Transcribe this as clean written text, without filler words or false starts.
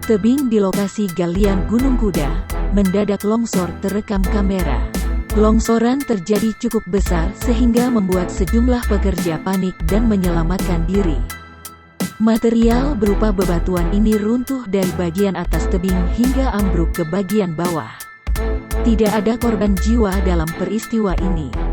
Tebing di lokasi galian Gunung Kuda, mendadak longsor terekam kamera. Longsoran terjadi cukup besar sehingga membuat sejumlah pekerja panik dan menyelamatkan diri. Material berupa bebatuan ini runtuh dari bagian atas tebing hingga ambruk ke bagian bawah. Tidak ada korban jiwa dalam peristiwa ini.